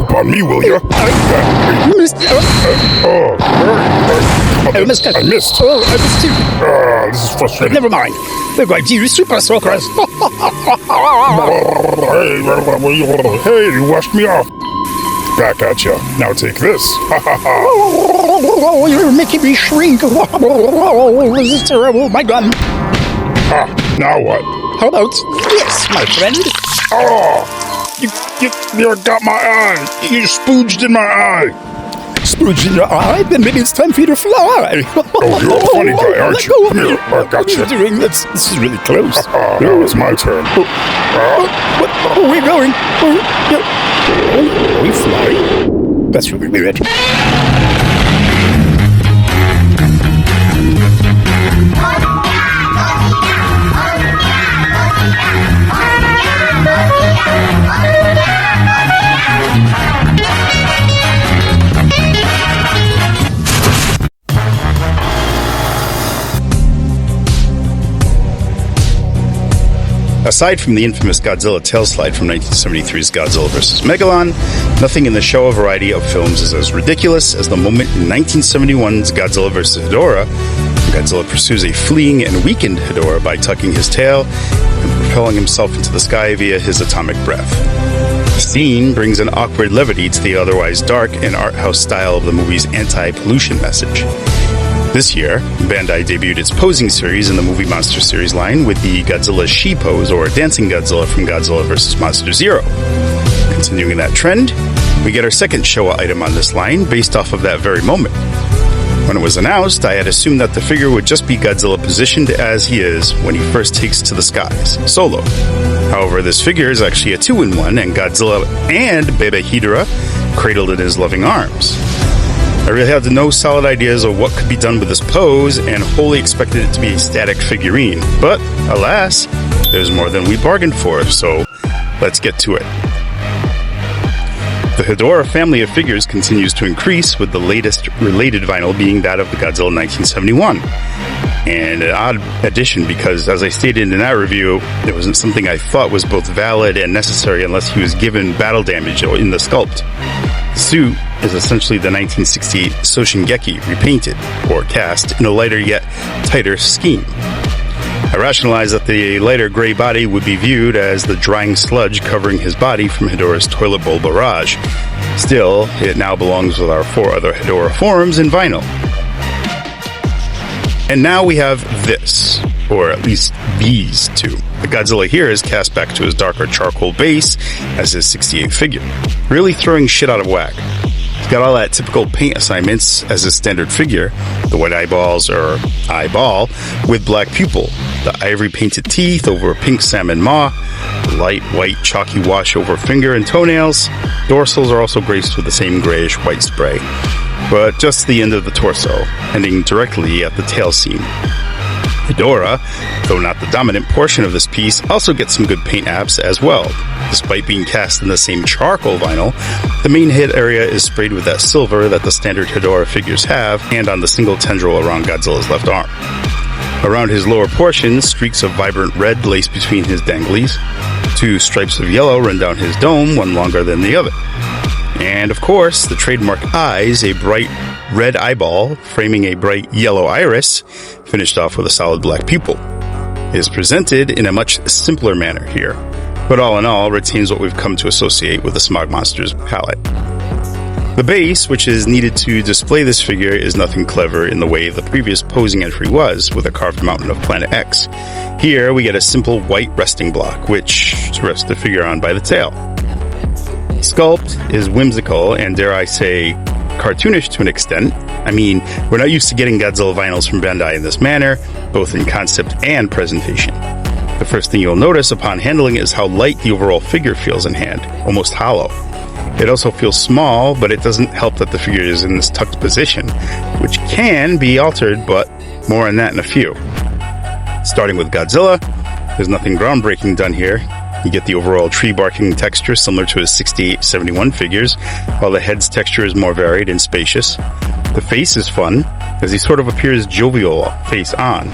Upon me, will ya? You missed. I missed. I missed too. This is frustrating. Never mind. We're going to use super soakers. Hey, you washed me off. Back at ya. Now take this. Oh, you're making me shrink. Oh, this is terrible. My gun. Now what? How about this, my friend? Oh, you got my eye. You spooged in my eye. Spooged in your eye? Then maybe it's time for you to fly. Oh, you're a funny guy, aren't you? Come here. I got What are you doing? This is really close. Now it's my turn. Where are we going? We fly? That's really weird. Aside from the infamous Godzilla tail slide from 1973's Godzilla vs. Megalon, nothing in the Showa variety of films is as ridiculous as the moment in 1971's Godzilla vs. Hedorah, when Godzilla pursues a fleeing and weakened Hedorah by tucking his tail and propelling himself into the sky via his atomic breath. The scene brings an awkward levity to the otherwise dark and art house style of the movie's anti-pollution message. This year, Bandai debuted its posing series in the Movie Monster series line with the Godzilla She Pose, or Dancing Godzilla from Godzilla vs. Monster Zero. Continuing that trend, we get our second Showa item on this line based off of that very moment. When it was announced, I had assumed that the figure would just be Godzilla positioned as he is when he first takes to the skies, solo. However, this figure is actually a 2-in-1, and Godzilla and Bebe Hedorah cradled in his loving arms. I really had no solid ideas of what could be done with this pose and wholly expected it to be a static figurine. But, alas, there's more than we bargained for, so let's get to it. The Hedorah family of figures continues to increase, with the latest related vinyl being that of the Godzilla 1971. And an odd addition because, as I stated in that review, it wasn't something I thought was both valid and necessary unless he was given battle damage in the sculpt. The suit is essentially the 1968 Soshingeki repainted, or cast, in a lighter yet tighter scheme. I rationalized that the lighter gray body would be viewed as the drying sludge covering his body from Hedorah's toilet bowl barrage. Still, it now belongs with our 4 other Hedorah forms in vinyl. And now we have this, or at least these two. The Godzilla here is cast back to his darker charcoal base as his 68 figure, really throwing shit out of whack. He's got all that typical paint assignments as his standard figure, the white eyeballs, or eyeball, with black pupil, the ivory painted teeth over a pink salmon maw, light white chalky wash over finger and toenails. Dorsals are also graced with the same grayish white spray, but just the end of the torso, ending directly at the tail seam. Hedorah, though not the dominant portion of this piece, also gets some good paint apps as well. Despite being cast in the same charcoal vinyl, the main head area is sprayed with that silver that the standard Hedorah figures have, and on the single tendril around Godzilla's left arm. Around his lower portion, streaks of vibrant red lace between his danglies. 2 stripes of yellow run down his dome, one longer than the other. And of course, the trademark eyes, a bright red eyeball framing a bright yellow iris, finished off with a solid black pupil. It is presented in a much simpler manner here, but all in all retains what we've come to associate with the Smog Monsters palette. The base, which is needed to display this figure, is nothing clever in the way the previous posing entry was, with a carved mountain of Planet X. Here we get a simple white resting block, which to rest the figure on by the tail. Sculpt is whimsical and, dare I say, cartoonish to an extent. I mean, we're not used to getting Godzilla vinyls from Bandai in this manner, both in concept and presentation. The first thing you'll notice upon handling it is how light the overall figure feels in hand, almost hollow. It also feels small, but it doesn't help that the figure is in this tucked position, which can be altered, but more on that in a few. Starting with Godzilla, there's nothing groundbreaking done here. You get the overall tree-barking texture similar to his 68-71 figures, while the head's texture is more varied and spacious. The face is fun, as he sort of appears jovial face on.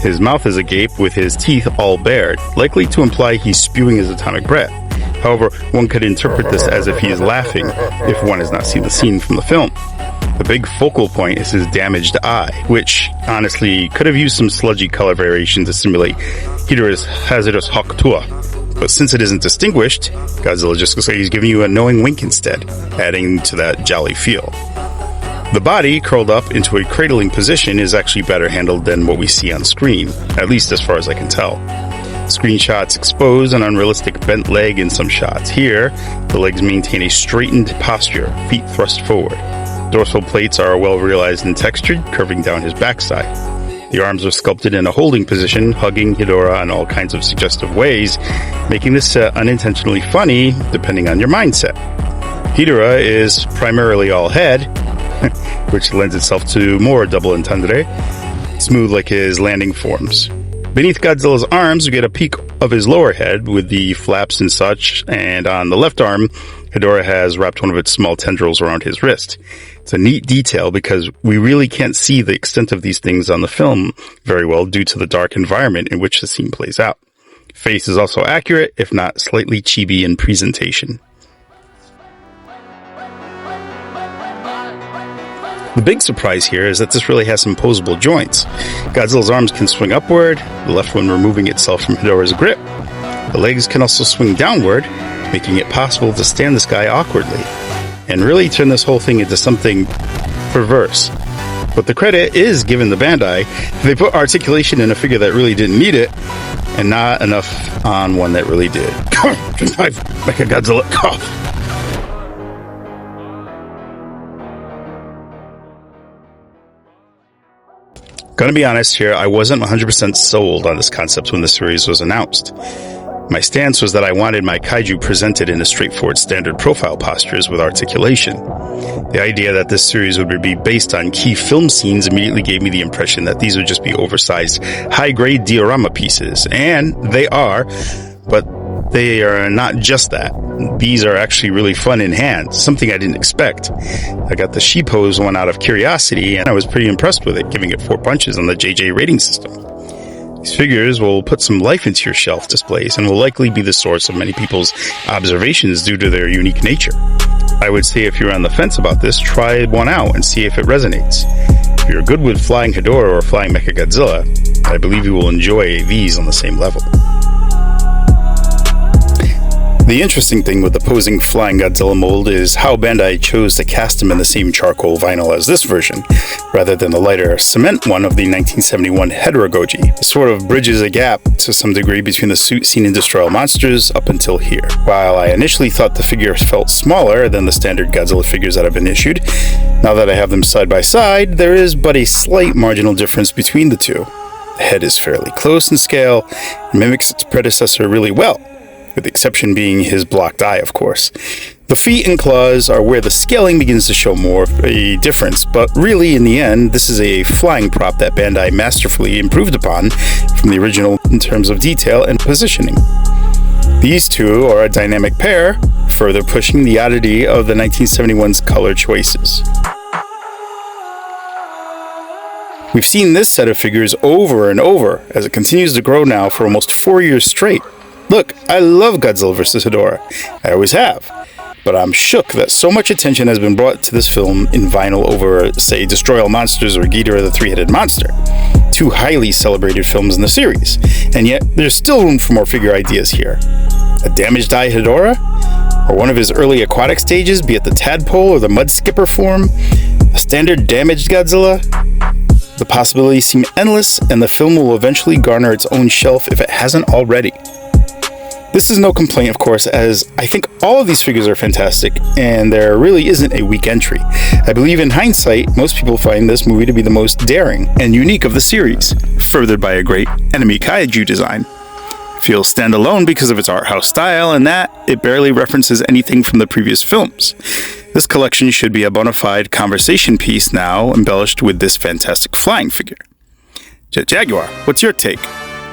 His mouth is agape with his teeth all bared, likely to imply he's spewing his atomic breath. However, one could interpret this as if he is laughing, if one has not seen the scene from the film. The big focal point is his damaged eye, which, honestly, could have used some sludgy color variation to simulate Ghidorah's hazardous Hakutua. But since it isn't distinguished, Godzilla just looks like he's giving you a knowing wink instead, adding to that jolly feel. The body, curled up into a cradling position, is actually better handled than what we see on screen, at least as far as I can tell. Screenshots expose an unrealistic bent leg in some shots. Here, the legs maintain a straightened posture, feet thrust forward. Dorsal plates are well realized and textured, curving down his backside. The arms are sculpted in a holding position, hugging Ghidorah in all kinds of suggestive ways, making this unintentionally funny, depending on your mindset. Ghidorah is primarily all head, which lends itself to more double entendre, smooth like his landing forms. Beneath Godzilla's arms, we get a peek of his lower head with the flaps and such, and on the left arm, Ghidorah has wrapped one of its small tendrils around his wrist. It's a neat detail because we really can't see the extent of these things on the film very well due to the dark environment in which the scene plays out. Face is also accurate, if not slightly chibi in presentation. The big surprise here is that this really has some posable joints. Godzilla's arms can swing upward, the left one removing itself from Ghidorah's grip. The legs can also swing downward, making it possible to stand this guy awkwardly, and really turn this whole thing into something perverse. But the credit is given to Bandai. They put articulation in a figure that really didn't need it, and not enough on one that really did. Mechagodzilla. Gonna be honest here, I wasn't 100% sold on this concept when the series was announced. My stance was that I wanted my kaiju presented in a straightforward standard profile postures with articulation. The idea that this series would be based on key film scenes immediately gave me the impression that these would just be oversized, high-grade diorama pieces, and they are, but they are not just that. These are actually really fun in hand, something I didn't expect. I got the she pose one out of curiosity, and I was pretty impressed with it, giving it 4 punches on the JJ rating system. These figures will put some life into your shelf displays and will likely be the source of many people's observations due to their unique nature. I would say if you're on the fence about this, try one out and see if it resonates. If you're good with flying Ghidorah or flying Mechagodzilla, I believe you will enjoy these on the same level. The interesting thing with the posing flying Godzilla mold is how Bandai chose to cast him in the same charcoal vinyl as this version, rather than the lighter cement one of the 1971 Heterogoji. It sort of bridges a gap to some degree between the suit seen in Destroy All Monsters up until here. While I initially thought the figure felt smaller than the standard Godzilla figures that have been issued, now that I have them side by side, there is but a slight marginal difference between the two. The head is fairly close in scale and mimics its predecessor really well, with the exception being his blocked eye, of course. The feet and claws are where the scaling begins to show more of a difference, but really, in the end, this is a flying prop that Bandai masterfully improved upon from the original in terms of detail and positioning. These two are a dynamic pair, further pushing the oddity of the 1971's color choices. We've seen this set of figures over and over, as it continues to grow now for almost 4 years straight. Look, I love Godzilla vs. Ghidorah. I always have. But I'm shook that so much attention has been brought to this film in vinyl over, say, Destroy All Monsters or Ghidorah the Three-Headed Monster. Two highly celebrated films in the series. And yet, there's still room for more figure ideas here. A damaged eye Ghidorah? Or one of his early aquatic stages, be it the tadpole or the mud skipper form? A standard damaged Godzilla? The possibilities seem endless, and the film will eventually garner its own shelf if it hasn't already. This is no complaint, of course, as I think all of these figures are fantastic, and there really isn't a weak entry. I believe in hindsight, most people find this movie to be the most daring and unique of the series, furthered by a great enemy kaiju design. It feels standalone because of its art house style, and that it barely references anything from the previous films. This collection should be a bona fide conversation piece now, embellished with this fantastic flying figure. Jaguar, what's your take?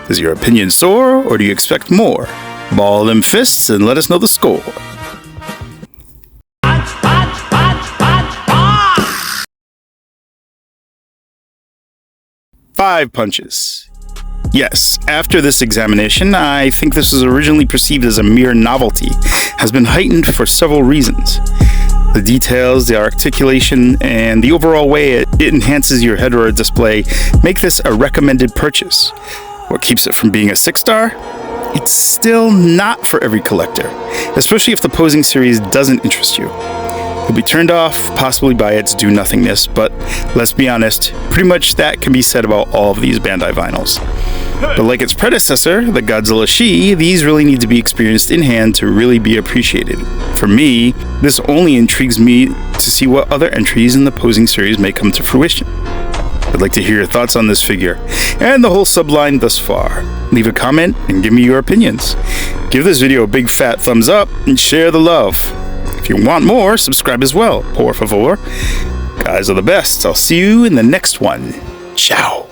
Does your opinion soar, or do you expect more? Ball them fists and let us know the score. Five punches. Yes, after this examination, I think this was originally perceived as a mere novelty, has been heightened for several reasons. The details, the articulation, and the overall way it enhances your head roller display make this a recommended purchase. What keeps it from being a 6-star? It's still not for every collector, especially if the posing series doesn't interest you. You'll be turned off, possibly by its do-nothingness, but let's be honest, pretty much that can be said about all of these Bandai vinyls. But like its predecessor, the Godzilla Shi, these really need to be experienced in hand to really be appreciated. For me, this only intrigues me to see what other entries in the posing series may come to fruition. I'd like to hear your thoughts on this figure and the whole subline thus far. Leave a comment and give me your opinions. Give this video a big fat thumbs up and share the love. If you want more, subscribe as well, por favor. Guys are the best. I'll see you in the next one. Ciao.